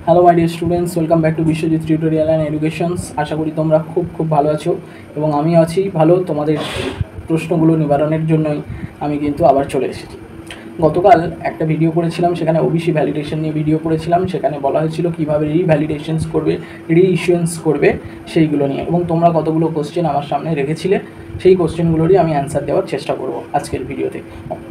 Hello my dear students, welcome back to Biswajit tutorial and educations. আশা করি তোমরা খুব ভালো আছো এবং আমি আছি ভালো। তোমাদের প্রশ্নগুলো নিবারণের জন্যই আমি কিন্তু আবার চলে এসেছি। গতকাল একটা ভিডিও করেছিলাম, সেখানে ওবিসি ভ্যালিডেশন নিয়ে ভিডিও করেছিলাম। সেখানে বলা হয়েছিল কীভাবে রিভ্যালিডেশনস করবে, রিইস্যুয়েন্স করবে সেইগুলো নিয়ে, এবং তোমরা কতগুলো কোশ্চেন আমার সামনে রেখেছিলে। সেই কোশ্চেনগুলোরই আমি অ্যান্সার দেওয়ার চেষ্টা করব আজকের ভিডিওতে।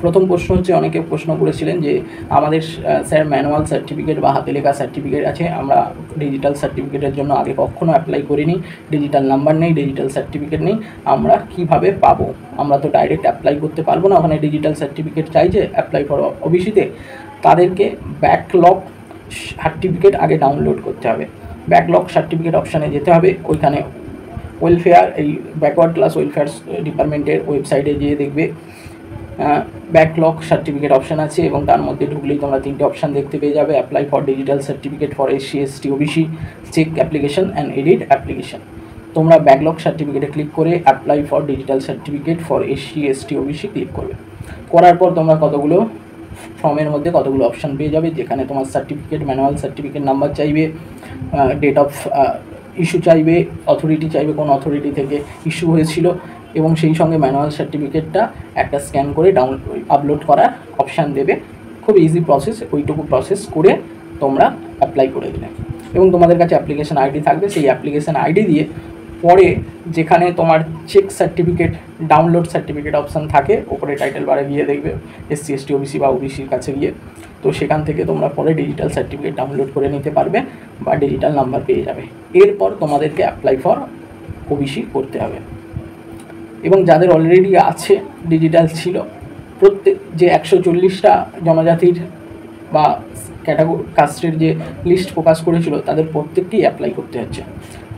প্রথম প্রশ্ন হচ্ছে, অনেকে প্রশ্ন করেছিলেন যে আমাদের স্যার ম্যানুয়াল সার্টিফিকেট বা হাতে লেখা সার্টিফিকেট আছে, আমরা ডিজিটাল সার্টিফিকেটের জন্য আগে কখনও অ্যাপ্লাই করিনি, ডিজিটাল নাম্বার নেই, ডিজিটাল সার্টিফিকেট নেই, আমরা কিভাবে পাবো? আমরা তো ডাইরেক্ট অ্যাপ্লাই করতে পারবো না, ওখানে ডিজিটাল সার্টিফিকেট চাইছে অ্যাপ্লাই ফর ওবিসিতে। তাদেরকে ব্যাকলগ সার্টিফিকেট আগে ডাউনলোড করতে হবে। ব্যাকলগ সার্টিফিকেট অপশানে যেতে হবে, ওইখানে ওয়েলফেয়ার, এই ব্যাকওয়ার্ড ক্লাস ওয়েলফেয়ার ডিপার্টমেন্টের ওয়েবসাইটে গিয়ে দেখবে ব্যাকলগ সার্টিফিকেট অপশান আছে, এবং তার মধ্যে ঢুকলেই তোমরা তিনটে অপশান দেখতে পেয়ে যাবে: apply for digital certificate for SC ST OBC, check application and edit application. তোমরা ব্যাকলগ সার্টিফিকেটে ক্লিক করে apply for digital certificate for SC ST OBC click করবে। করার পর তোমরা কতগুলো ফর্মের মধ্যে কতগুলো অপশান পেয়ে যাবে, যেখানে তোমার সার্টিফিকেট, ম্যানুয়াল সার্টিফিকেট নাম্বার চাইবে, ডেট অফ ইস্যু চাইবে, অথরিটি চাইবে কোন অথরিটি থেকে ইস্যু হয়েছিল, এবং সেই সঙ্গে ম্যানুয়াল সার্টিফিকেটটা একটা স্ক্যান করে আপলোড করার অপশান দেবে। খুব ইজি প্রসেস, ওইটুকু প্রসেস করে তোমরা অ্যাপ্লাই করে দেবে, এবং তোমাদের কাছে অ্যাপ্লিকেশান আইডি থাকবে। সেই অ্যাপ্লিকেশান আইডি দিয়ে পরে যেখানে তোমার check certificate, download certificate option থাকে, ওপরে টাইটেল বারে গিয়ে দেখবে এসসি এসটি ওবিসি বা ওবিসির কাছে গিয়ে, তো সেখান থেকে তোমরা পরে ডিজিটাল সার্টিফিকেট ডাউনলোড করে নিতে পারবে বা ডিজিটাল নাম্বার পেয়ে যাবে। এরপর তোমাদেরকে অ্যাপ্লাই ফর ওবিসি করতে হবে, এবং যাদের অলরেডি আছে, ডিজিটাল ছিল, প্রত্যেক যে 140টা জনজাতির বা ক্যাটাগরি কাস্টের যে লিস্ট প্রকাশ করেছিল, তাদের প্রত্যেককেই অ্যাপ্লাই করতে হচ্ছে।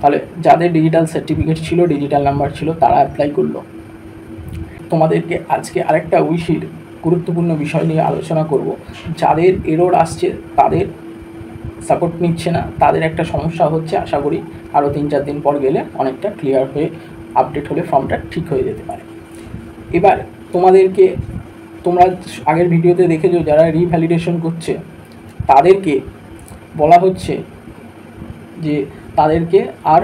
তাহলে যাদের ডিজিটাল সার্টিফিকেট ছিল, ডিজিটাল নাম্বার ছিল, তারা অ্যাপ্লাই করলো। তোমাদেরকে আজকে আরেকটা ওবিসির গুরুত্বপূর্ণ বিষয় নিয়ে আলোচনা করব। যাদের এরর আসছে, তাদের সাপোর্ট নিচ্ছে না, তাদের একটা সমস্যা হচ্ছে, আশা করি আরও 3-4 দিন পর গেলে অনেকটা ক্লিয়ার হয়ে আপডেট হলে ফর্মটা ঠিক হয়ে যেতে পারে। এবার তোমাদেরকে, তোমরা আগের ভিডিওতে দেখেছো, যারা রিভ্যালিডেশন করছে তাদেরকে বলা হচ্ছে যে তাদেরকে আর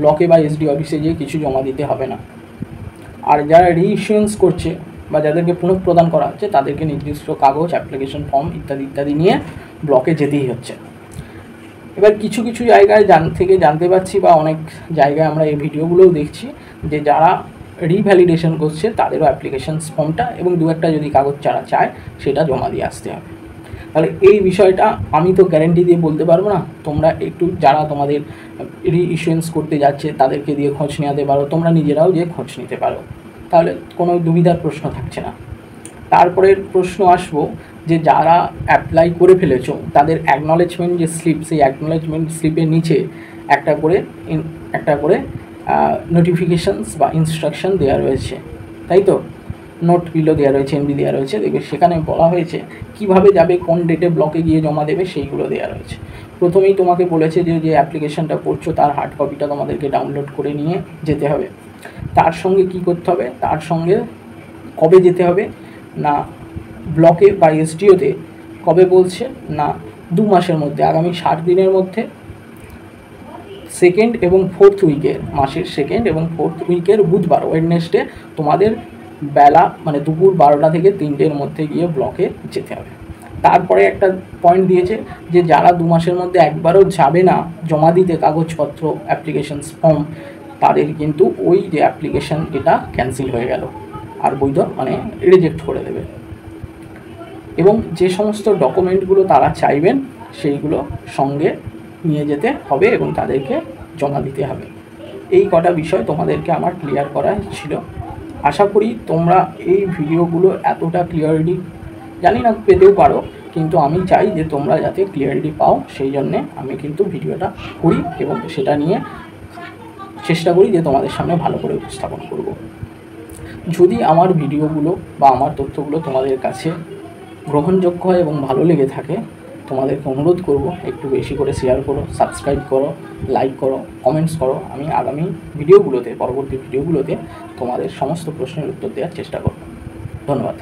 ব্লকে বা এসডি অফিসে গিয়ে কিছু জমা দিতে হবে না। আর যারা রিইস্যুয়েন্স করছে বা যাদেরকে পুনঃপ্রদান করা হচ্ছে, তাদেরকে নির্দিষ্ট কাগজ, অ্যাপ্লিকেশন ফর্ম ইত্যাদি নিয়ে ব্লকে যেতেই হচ্ছে। এবার কিছু জায়গায় জানতে পারছি, বা অনেক জায়গায় আমরা এই ভিডিওগুলোও দেখছি, যে যারা রিভ্যালিডেশন করছে তাদেরও অ্যাপ্লিকেশন ফর্মটা এবং 2-1টা যদি কাগজ চারা চায়, সেটা জমা দিয়ে আসতে হবে। তাহলে এই বিষয়টা আমি তো গ্যারেন্টি দিয়ে বলতে পারবো না, তোমরা একটু যারা তোমাদের রিইস্যুয়েন্স করতে যাচ্ছে তাদেরকে দিয়ে খোঁজ নেওয়াতে পারো, তোমরা নিজেরাও যে খোঁজ নিতে পারো, তাহলে কোনো দুবিধার প্রশ্ন থাকছে না। তারপরের প্রশ্ন আসবো, যে যারা অ্যাপ্লাই করে ফেলেছো তাদের অ্যাকনলেজমেন্ট যে স্লিপ, সেই অ্যাকনলেজমেন্ট স্লিপের নিচে একটা করে নোটিফিকেশানস বা ইনস্ট্রাকশন দেওয়া রয়েছে, তাই তো? নোট বিলো দেওয়া রয়েছে, এনবি দেওয়া রয়েছে, দেখবে সেখানে বলা হয়েছে কিভাবে যাবে, কোন ডেটে ব্লকে গিয়ে জমা দেবে, সেইগুলো দেওয়া রয়েছে। প্রথমেই তোমাকে বলেছে যে অ্যাপ্লিকেশানটা করছো তার হার্ড কপিটা তোমাদেরকে ডাউনলোড করে নিয়ে যেতে হবে। তার সঙ্গে কি করতে হবে, তার সঙ্গে কবে যেতে হবে না, ব্লকে বা এসডিওতে কবে বলছে না, 2 মাসের মধ্যে, আগামী 60 দিনের মধ্যে, সেকেন্ড এবং ফোর্থ উইকের, মাসের সেকেন্ড এবং ফোর্থ উইকের বুধবার, ওয়েডনেসডে তোমাদের বেলা মানে দুপুর 12টা থেকে 3টের মধ্যে গিয়ে ব্লকে যেতে হবে। তারপরে একটা পয়েন্ট দিয়েছে যে যারা 2 মাসের মধ্যে একবারও যাবে না জমা দিতে কাগজপত্র, অ্যাপ্লিকেশন ফর্ম, তাদের কিন্তু ওই যে অ্যাপ্লিকেশন এটা ক্যান্সেল হয়ে গেল, আর বৈধ মানে রিজেক্ট করে দেবে। এবং যে সমস্ত ডকুমেন্টগুলো তারা চাইবেন সেইগুলো সঙ্গে নিয়ে যেতে হবে এবং তাদেরকে জমা দিতে হবে। এই কটা বিষয় তোমাদেরকে আমার ক্লিয়ার করা ছিল। আশা করি তোমরা এই ভিডিওগুলো এতটা ক্লিয়ারিটি, জানি না পেতেও পারো, কিন্তু আমি চাই যে তোমরা যাতে ক্লিয়ারিটি পাও, সেই জন্যে আমি কিন্তু ভিডিওটা করি এবং সেটা নিয়ে চেষ্টা করি যে তোমাদের সামনে ভালো করে উপস্থাপন করব। যদি আমার ভিডিওগুলো বা আমার তথ্যগুলো তোমাদের কাছে গ্রহণযোগ্য হয় এবং ভালো লেগে থাকে, তোমাদেরকে অনুরোধ করব একটু বেশি করে শেয়ার করো, সাবস্ক্রাইব করো, লাইক করো, কমেন্টস করো। আমি আগামী ভিডিওগুলোতে, পরবর্তী ভিডিওগুলোতে তোমাদের সমস্ত প্রশ্নের উত্তর দেওয়ার চেষ্টা করব। ধন্যবাদ।